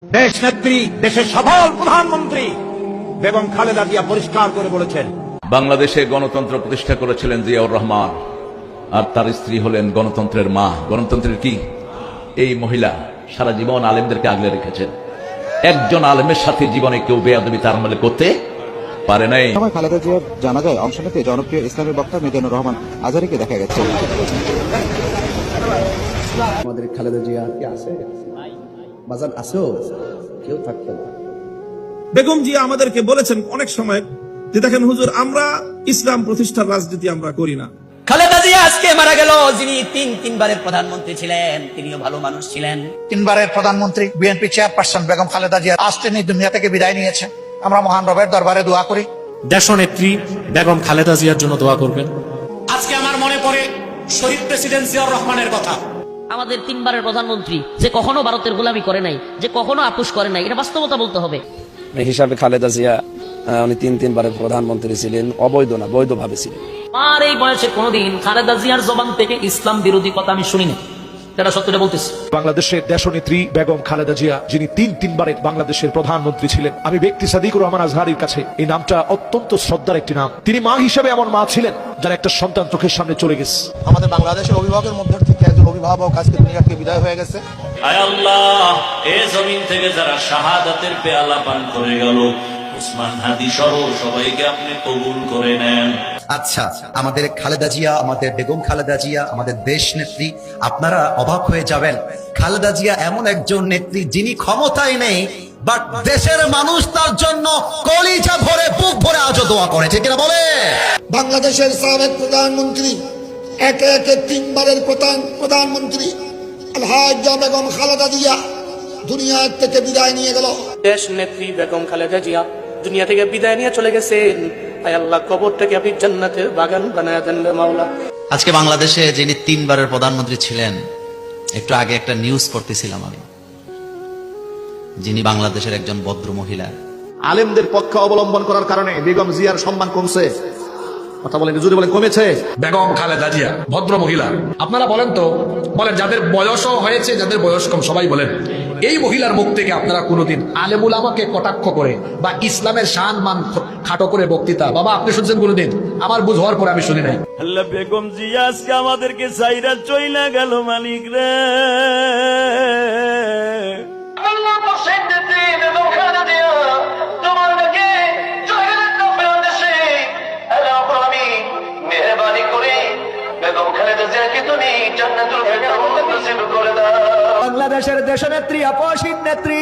দেশ নেত্রী, দেশের সফল প্রধানমন্ত্রী বেগম খালেদা জিয়া পরিষ্কার করে বলেছেন, বাংলাদেশে গণতন্ত্র প্রতিষ্ঠা করেছিলেন জিয়াউর রহমান, আর তার স্ত্রী হলেন গণতন্ত্রের মা। গণতন্ত্রের কি এই মহিলা সারা জীবন আলেমদেরকে আগলে রেখেছেন। একজন আলেমের সাথে জীবনে কেউ বেয়াদবি তার আমলে করতে পারে নাই। সময় খালেদা জিয়ার জানাজায় অংশ নিতে জনপ্রিয় ইসলামী বক্তা মিজানুর রহমান আজহারীকে দেখা গেছে। আমাদের খালেদা জিয়া কি আছে? বাজার আছেও কেউ থাকতে না। বেগম জিয়া আমাদেরকে বলেছেন অনেক সময় যে দেখেন হুজুর, আমরা ইসলাম প্রতিষ্ঠার রাজনীতি আমরা করি না। খালেদা জিয়া আজকে মারা গেল, যিনি তিনবারের প্রধানমন্ত্রী ছিলেন, তিনিও ভালো মানুষ ছিলেন। তিনবারের প্রধানমন্ত্রী বিএনপি চেয়ারপারসন বেগম খালেদা জিয়া আজ তিনি দুনিয়া থেকে বিদায় নিয়েছে। আমরা মহান রবের দরবারে দোয়া করি দেশনেত্রী বেগম খালেদা জিয়ার জন্য দোয়া করবেন। আজকে আমার মনে পড়ে শহীদ প্রেসিডেন্ট জিয়াউর রহমানের কথা। আমাদের তিনবারের প্রধানমন্ত্রী যে কখনো ভারতের গোলামি করে নাই, যে কখনো আপোষ করে নাই, এটা বাস্তবতা বলতে হবে। হিসাবে খালেদা জিয়া উনি তিনবারের প্রধানমন্ত্রী ছিলেন, অবৈধ না বৈধভাবে ছিলেন। আর এই বয়সে কোনোদিন খালেদা জিয়ার জবান থেকে ইসলাম বিরোধী কথা আমি শুনিনি, এটা সত্যটা বলতেছি। বাংলাদেশের দেশনেত্রী বেগম খালেদা জিয়া, যিনি তিনবারের বাংলাদেশের প্রধানমন্ত্রী ছিলেন, আমি ব্যক্তি সাদিকুর রহমান আজহারীর কাছে এই নামটা অত্যন্ত শ্রদ্ধার একটি নাম। তিনি মা হিসেবে এমন মা ছিলেন যার একটা সন্তান চোখের সামনে চলে গেছে। আমাদের বাংলাদেশের অভিভাবকের মধ্যে থেকে একজন অভিভাবক আজকে দুনিয়া থেকে বিদায় হয়ে গেছে। আয় আল্লাহ, এই জমিন থেকে যারা শাহাদাতের পেয়ালা পান করে গেল, উসমান হাদি সহ সবাইকে আপনি কবুল করে নেন। আচ্ছা, আমাদের খালেদা জিয়া, আমাদের বেগম খালেদা জিয়া, আমাদের দেশ নেত্রী, আপনারা অবাক হয়ে যাবেন। খালেদা জিয়া এমন একজন নেত্রী যিনি ক্ষমতায় নেই, বাট দেশের মানুষ তার জন্য কলিজা ভরে বুক ভরে আজও দোয়া করে, ঠিক কিনা বলে? বাংলাদেশের সাবেক প্রধানমন্ত্রী, একে একে তিনবারের প্রধানমন্ত্রী আলহাজ্জা বেগম খালেদা জিয়া দুনিয়া থেকে বিদায় নিয়ে গেল। দেশ নেত্রী বেগম খালেদা জিয়া দুনিয়া থেকে বিদায় নিয়ে চলে গেছেন। আয় আল্লাহ, কবরটাকে আপনি জান্নাতের বাগান বানায় দেন মাওলা। আজকে বাংলাদেশে যিনি তিনবারের প্রধানমন্ত্রী ছিলেন, একটু আগে একটা নিউজ পড়তেছিলাম আমি, যিনি বাংলাদেশের একজন ভদ্র মহিলা। আলেমদের পক্ষ অবলম্বন করার কারণে বেগম জিয়ার সম্মান কমছে। কথা বলেন, জুড়ে বলেন, কমেছে। বেগম খালেদা জিয়া ভদ্র মহিলা। আপনারা বলেন তো, বলেন যাদের বয়সও হয়েছে, যাদের বয়স কম, সবাই বলেন এই মহিলার মুখ থেকে আপনারা কোনোদিন আলেমুল আমাকে কটাক্ষ করে বা ইসলামের শান মান খাটো করে বক্তৃতা, বাবা আপনি শুনছেন কোনোদিন? আমার বুঝ হওয়ার পরে আমি শুনি নাই। আল্লাহ, বেগম জিয়া আজকে আমাদেরকে সাইরা চইলা গেল মালিক রে। বাংলাদেশের দেশনেত্রী, আপসীন নেত্রী।